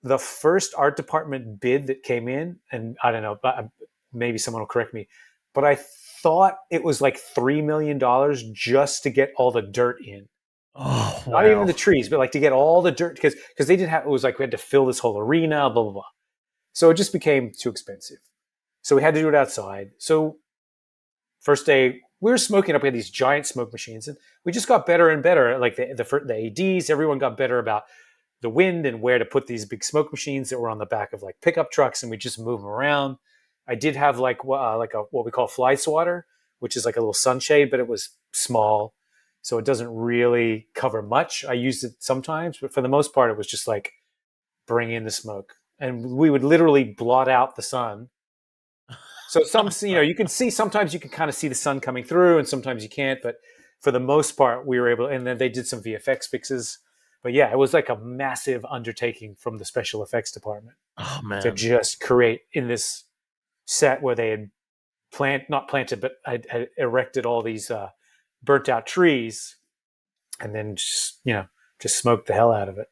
The first art department bid that came in, and I don't know, but maybe someone will correct me, but I thought it was like $3 million just to get all the dirt in. Oh Not even wow. the trees, but like to get all the dirt because they didn't have. It was like we had to fill this whole arena, blah blah blah. So it just became too expensive. So we had to do it outside. So first day we were smoking up. We had these giant smoke machines, and we just got better and better. Like the ads, everyone got better about the wind and where to put these big smoke machines that were on the back of like pickup trucks, and we just move them around. I did have like a what we call fly swatter, which is like a little sunshade, but it was small, so it doesn't really cover much. I used it sometimes, but for the most part, it was just like bring in the smoke, and we would literally blot out the sun. So you can see sometimes you can kind of see the sun coming through, and sometimes you can't. But for the most part, we were able. And then they did some VFX fixes. But yeah, it was like a massive undertaking from the special effects department Oh to man. just create in this set where they had not planted, but had erected all these burnt out trees, and then just smoked the hell out of it.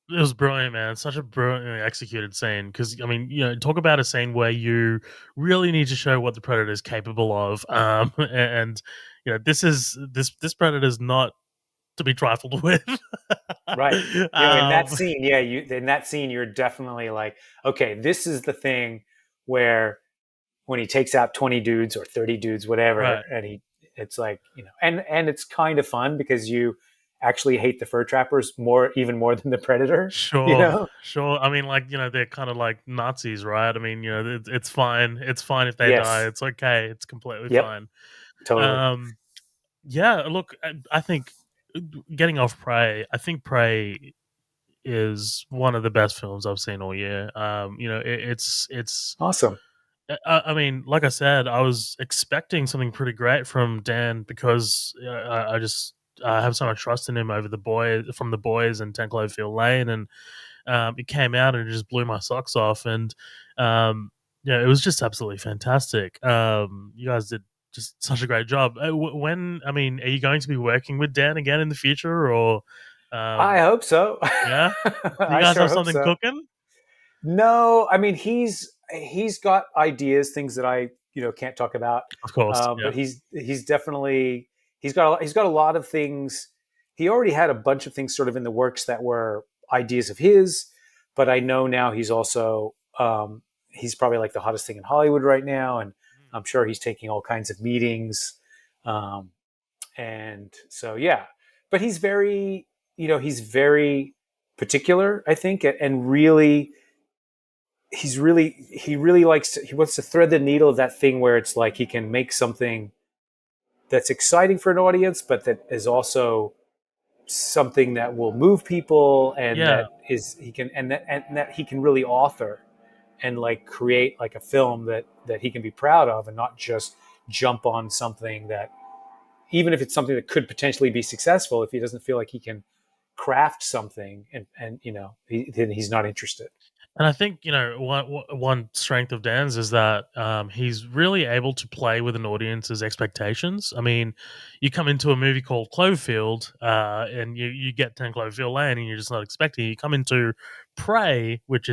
It was brilliant, man. Such a brilliantly executed scene. Because I mean, talk about a scene where you really need to show what the predator is capable of. And this predator is not to be trifled with. Right. In that um, scene, in that scene, you're definitely like, okay, this is the thing where when he takes out 20 dudes or 30 dudes, whatever, right. and it's like, and it's kind of fun because you actually hate the fur trappers even more than the predator, you Sure, know? sure. I mean, like, they're kind of like Nazis, right? I mean, it's fine. It's fine if they die. Yes. It's okay. It's completely Yep. fine. Totally. Um, yeah. Look, I think getting off Prey. I think Prey is one of the best films I've seen all year. It's. Awesome. I mean, like I said, I was expecting something pretty great from Dan because I just I have so much trust in him over the boys and 10 Cloverfield Lane, and it came out and it just blew my socks off. And it was just absolutely fantastic. You guys did just such a great job. When I mean, are you going to be working with Dan again in the future, or I um, hope so. yeah? Do you I guys sure have hope something so. cooking? No, I mean he's got ideas, things that I can't talk about. Of course, But yeah. he's definitely he's got a lot of things. He already had a bunch of things sort of in the works that were ideas of his, but I know now he's probably like the hottest thing in Hollywood right now, and I'm sure he's taking all kinds of meetings, um, and so yeah. But he's very particular, I think, and really he really he wants to thread the needle of that thing where it's like he can make something that's exciting for an audience but that is also something that will move people and Yeah, that is he can and that he can really author and like create like a film that he can be proud of and not just jump on something that even if it's something that could potentially be successful if he doesn't feel like he can craft something and then he's not interested. and I think one strength of Dan's is that he's really able to play with an audience's expectations. I mean, you come into a movie called Cloverfield, and you get 10 Cloverfield Lane, and you're just not expecting. You come into Prey, which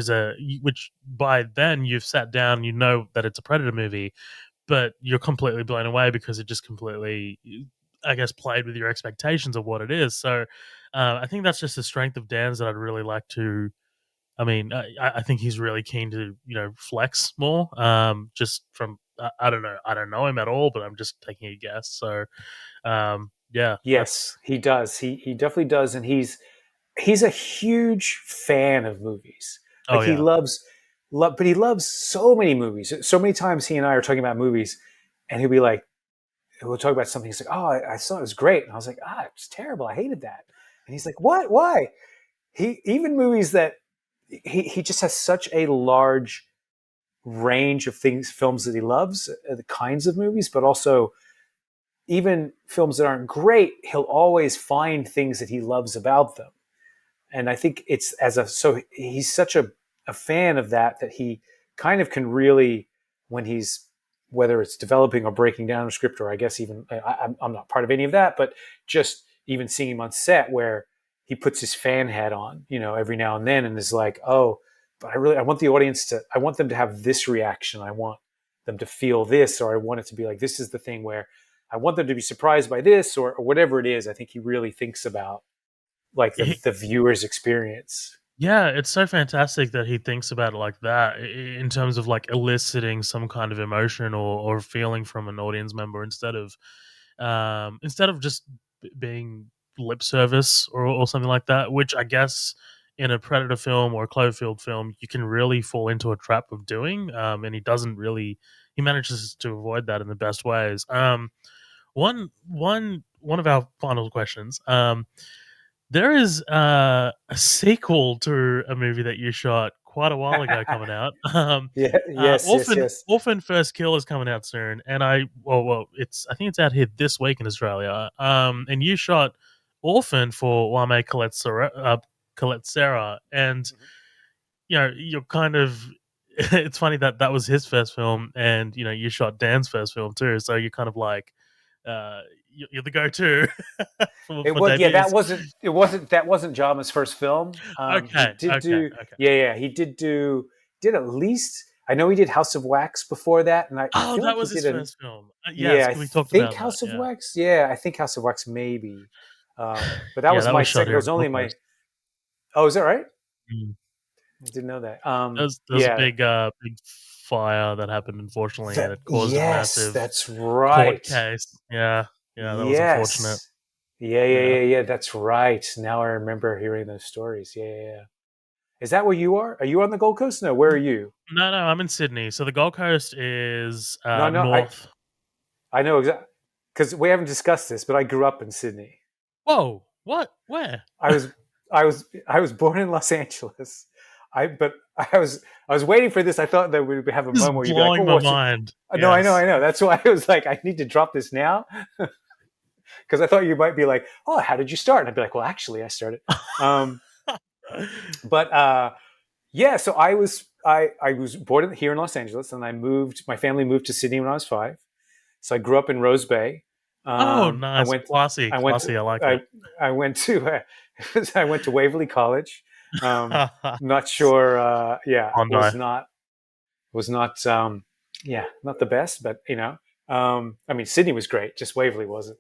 by then you've sat down, you know that it's a Predator movie, but you're completely blown away because it just completely, I guess, played with your expectations of what it is. So, I think that's just a strength of Dan's that I'd really like to. I mean, I think he's really keen to flex more. Just from I don't know him at all, but I'm just taking a guess. So yeah, that's Yes, he does. He definitely does, and he's a huge fan of movies. oh Like he yeah, but he loves so many movies. So many times he and I are talking about movies, and he'll be like, we'll talk about something. He's like, "Oh, I saw it was great," and I was like, "Ah, it's terrible. I hated that." And he's like, "What? Why?" He even movies that he just has such a large range of films that he loves, the kinds of movies, but also even films that aren't great, he'll always find things that he loves about them. And I think it's so he's such a fan of that he kind of can really, when he's, whether it's developing or breaking down a script, or I guess even I'm not part of any of that, but just even seeing him on set where he puts his fan hat on, every now and then, and is like, oh, but I want the audience I want them to have this reaction. I want them to feel this, or I want it to be like, this is the thing where I want them to be surprised by this, or whatever it is. I think he really thinks about like the viewer's experience. Yeah, it's so fantastic that he thinks about it like that in terms of like eliciting some kind of emotion or feeling from an audience member instead of just being lip service or something like that, which I guess in a Predator film or a Cloverfield film you can really fall into a trap of doing, and he manages to avoid that in the best ways. One of our final questions. There is a sequel to a movie that you shot quite a while ago coming out. Yeah, yes, yes, yes. Orphan First Kill is coming out soon, and it's I think it's out here this week in Australia. And you shot Orphan for Wame Colette Serra, and you're kind of. It's funny that that was his first film, and you shot Dan's first film too. So you're kind of like, you're the go-to It for was, yeah, debuts. that wasn't Jama's first film. He Okay, did okay, do, okay. yeah, he did at least, I know he did House of Wax before that, and I Oh, feel that like he was his did a, first film. yeah, Yes, I we talked think about that. House of Yeah, Wax, yeah, I think House of Wax maybe, but that yeah, was that my was shot second. That here in was only Gold my. Coast. Oh, is that right? Mm. I didn't know that. There was a Yeah, big fire that happened, unfortunately, and it caused a yes, massive that's court right. case. Yeah, yeah, that was unfortunate. Yes, yeah, yeah, Yeah. yeah, yeah. That's right. Now I remember hearing those stories. Yeah, yeah, yeah. Is that where you are? Are you on the Gold Coast? No, where are you? No, no, I'm in Sydney. So the Gold Coast is No, no, north. I know exactly, because we haven't discussed this, but I grew up in Sydney. Whoa, what? Where? I was I was born in Los Angeles. But I was waiting for this. I thought that we would have a This is moment where you'd be like, "Oh, blowing my what's your-" mind. No, I know, Yes. I know. That's why I was like, I need to drop this now because I thought you might be like, "Oh, how did you start?" And I'd be like, "Well, actually, I started." Um, but yeah, so I was born here in Los Angeles, and I moved. My family moved to Sydney when I was 5. So I grew up in Rose Bay. Oh, I nice, went classy, I went to classy. I like it. I went to I went to Waverly College. Not sure. Yeah, Bondi. was not yeah, not the best, but I mean, Sydney was great. Just Waverly wasn't.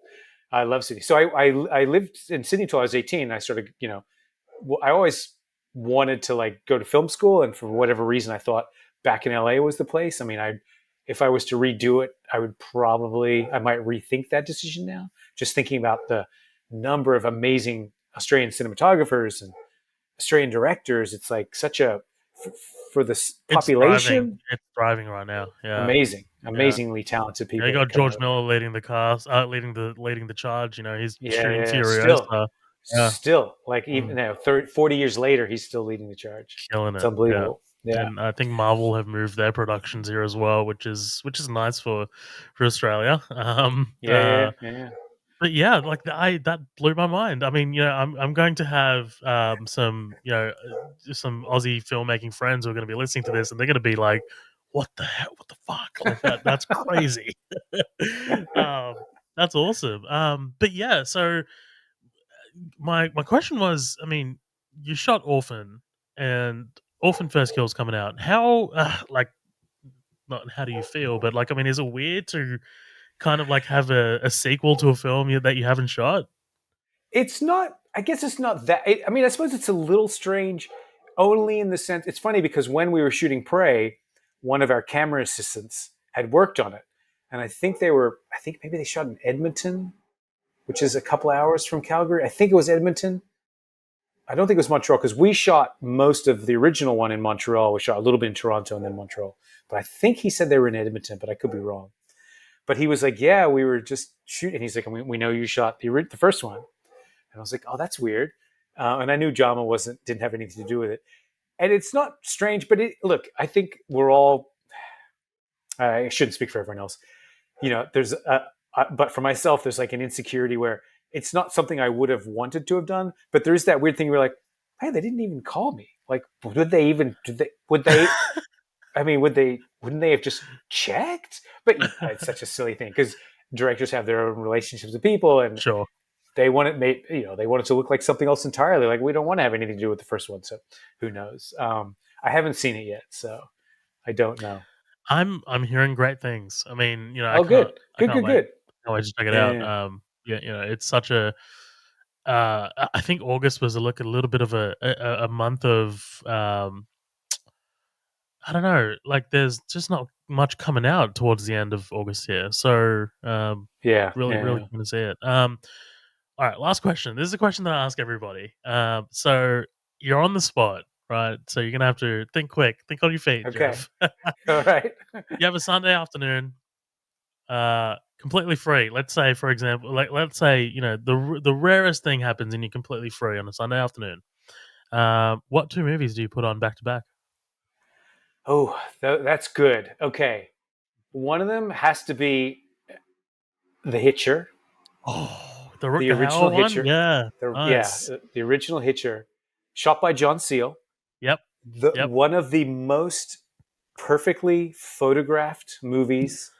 I love Sydney. So I lived in Sydney till I was 18. I sort of I always wanted to like go to film school, and for whatever reason, I thought back in LA was the place. I mean, if I was to redo it, I might rethink that decision now. Just thinking about the number of amazing Australian cinematographers and Australian directors, it's like such a for this It's thriving. population, It's thriving right now. Yeah, yeah. amazingly talented Yeah, you people that got come George out of there. Miller leading the cast, leading the charge. He's Yeah, shooting yeah, yeah. Still, Furiosa. Yeah, still, like even mm, 30, 40 years later, he's still leading the charge. killing It's it. Yeah, unbelievable. Yeah, and I think Marvel have moved their productions here as well, which is nice for Australia. yeah, yeah, yeah, yeah. But yeah, like I that blew my mind. I mean, I'm going to have some some Aussie filmmaking friends who are going to be listening to this, and they're going to be like, "What the hell? What the fuck? Like that's crazy." um, that's awesome. But yeah, so my question was, I mean, you shot Orphan, and Orphan First Kill's coming out. How like not how do you feel, but like I mean, is it weird to kind of like have a sequel to a film that you haven't shot? It's not. I guess it's not that. I mean, I suppose it's a little strange, only in the sense. It's funny because when we were shooting Prey, one of our camera assistants had worked on it, and I think they were. I think maybe they shot in Edmonton, which is a couple hours from Calgary. I think it was Edmonton. I don't think it was Montreal because we shot most of the original one in Montreal. We shot a little bit in Toronto and then Montreal. But I think he said they were in Edmonton, but I could be wrong. But he was like, "Yeah, we were just shooting." He's like, "We know you shot the first one." And I was like, "Oh, that's weird." And I knew Jama didn't have anything to do with it. And it's not strange, but look, I think we're all. I shouldn't speak for everyone else. There's but for myself, there's like an insecurity where it's not something I would have wanted to have done, but there is that weird thing where like, hey, they didn't even call me. Like, would they, I mean, wouldn't they have just checked? But it's such a silly thing because directors have their own relationships with people, and Sure. they want it to look like something else entirely. Like we don't want to have anything to do with the first one, so who knows? I haven't seen it yet, so I don't know. I'm hearing great things. I mean, Oh, good, I good, can't good, wait. good. Can't wait to check it out. Yeah, Yeah, it's such a. I think August was a little bit of a month of I don't know. Like, there's just not much coming out towards the end of August here, so yeah, really, yeah, really yeah. keen to see it. All right, last question. This is a question that I ask everybody. So you're on the spot, right? So you're gonna have to think quick, think on your feet, Okay, Jeff. all right. You have a Sunday afternoon, completely free. Let's say, for example, like let's say the rarest thing happens and you're completely free on a Sunday afternoon. What two movies do you put on back to back? Oh, that's good. Okay, one of them has to be The Hitcher, Oh, the the Rutger original Hauer one, Hitcher. yeah, Yeah, nice. the original Hitcher, shot by John Seal. Yep, The yep. one of the most perfectly photographed movies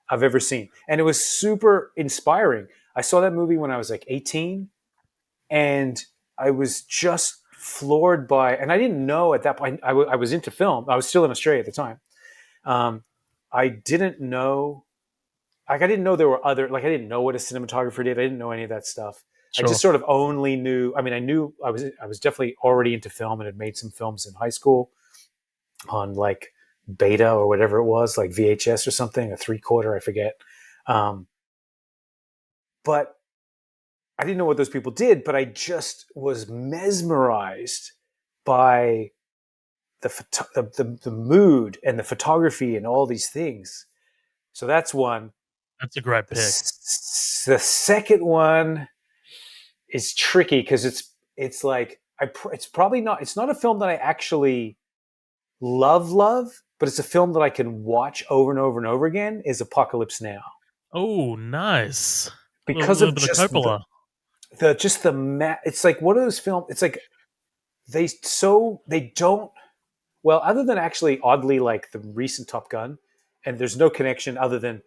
I've ever seen, and it was super inspiring. I saw that movie when I was like 18, and I was just floored by. And I didn't know at that point. I was into film. I was still in Australia at the time. Um, I didn't know like I didn't know there were other like I didn't know what a cinematographer did. I didn't know any of that stuff. I just Sure, sort of only knew. I mean, I knew I was definitely already into film and had made some films in high school on like beta or whatever it was, like VHS or something, a 3/4, I forget. Um, but I didn't know what those people did. But I just was mesmerized by the mood and the photography and all these things. So that's one. that's a great The, pick. the second one is tricky because it's like it's probably not it's not a film that I actually love, but it's a film that I can watch over and over and over again. Is Apocalypse Now Oh, nice. because Little of bit of just Coppola. it's like one of those films. It's like they don't well other than actually oddly like the recent Top Gun, and there's no connection other than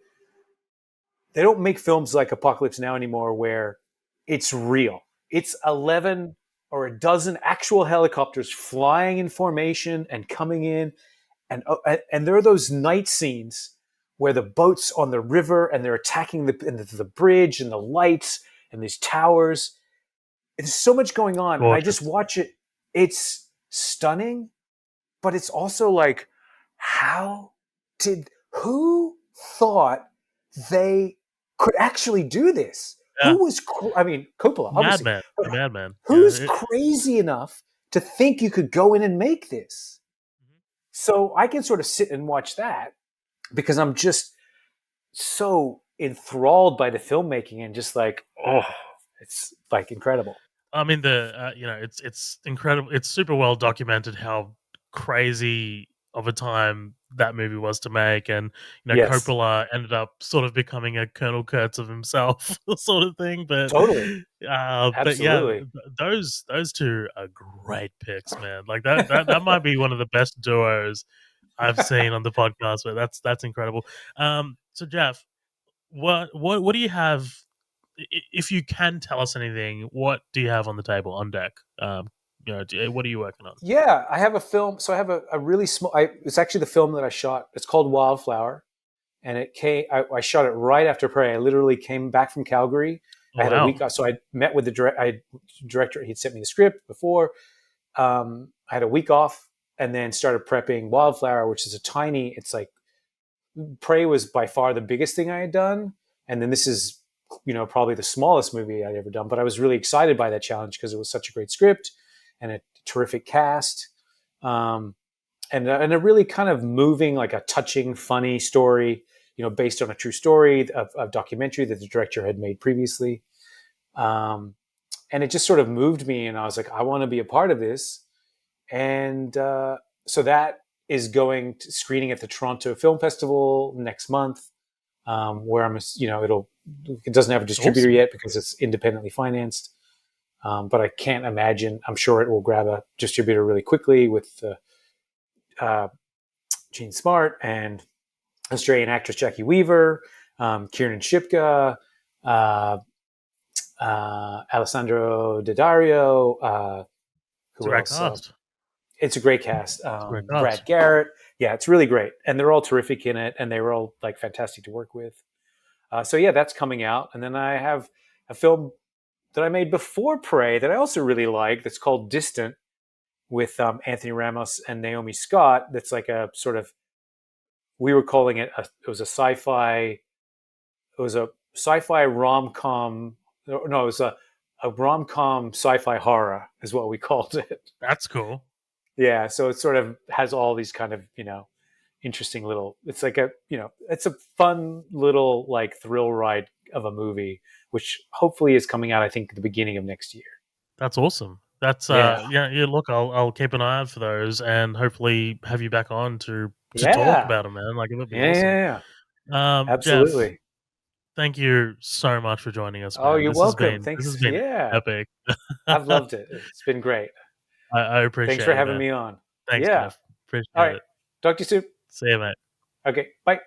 they don't make films like Apocalypse Now anymore where it's real. It's 11 or a dozen actual helicopters flying in formation and coming in, and there are those night scenes where the boats on the river and they're attacking the bridge and the lights and these towers. There's so much going on, and I just Gorgeous. watch it. It's stunning, but it's also like, how did who thought they could actually do this? Yeah, Who was? I mean, Coppola, obviously, madman, but a madman. Yeah. who's crazy enough to think you could go in and make this? So I can sort of sit and watch that because I'm just so enthralled by the filmmaking and just like, oh, it's like incredible. I mean, it's incredible. It's super well documented how crazy of a time that movie was to make, and Yes, Coppola ended up sort of becoming a Colonel Kurtz of himself, sort of thing. totally, But yeah, absolutely. those two are great picks, man. Like that might be one of the best duos I've seen on the podcast. But that's incredible. So Jeff, what do you have? If you can tell us anything, what do you have on the table on deck? What are you working on? Yeah, I have a film. So I have a really small. It's actually the film that I shot. It's called Wildflower, and it came. I shot it right after Prey. I literally came back from Calgary. Oh I had a wow, week off, so I met with the director. He'd sent me the script before. I had a week off, and then started prepping Wildflower, which is a tiny. It's like Prey was by far the biggest thing I had done, and then this is probably the smallest movie I'd ever done. But I was really excited by that challenge because it was such a great script and a terrific cast, um, and a really kind of moving, like a touching, funny story, based on a true story of a documentary that the director had made previously. Um, and it just sort of moved me, and I was like, I want to be a part of this. And so that is going to screening at the Toronto Film Festival next month. where it doesn't have a distributor Awesome. yet because it's independently financed. But I can't imagine. I'm sure it will grab a distributor really quickly with Gene Smart and Australian actress Jackie Weaver, Kiernan Shipka, uh, Alessandro Daddario. It's a Who great else? cast. It's a great cast. It's a great Brad cast. Garrett. Yeah, it's really great, and they're all terrific in it, and they were all like fantastic to work with. So yeah, that's coming out, and then I have a film that I made before Prey that I also really like. That's called Distant with Anthony Ramos and Naomi Scott. That's like a sort of we were calling it. It was a sci-fi. It was a sci-fi rom-com. No, it was a rom-com sci-fi horror is what we called it. That's cool. Yeah, so it sort of has all these kind of interesting little. It's like it's a fun little like thrill ride of a movie, which hopefully is coming out. I think at the beginning of next year. That's awesome. That's Yeah, yeah. Look, I'll keep an eye out for those, and hopefully have you back on to talk yeah, about them, man. Like it would be yeah, awesome. yeah, yeah. Jeff, Absolutely. thank you so much for joining us, Oh, man. you're welcome. This has Thanks. been Yeah, epic. I've loved it. It's been great. I Thanks for appreciate it, having man. me on. Thanks, Yeah. Jeff. All Appreciate right. it. Talk to you soon. See you, mate. Okay. Bye.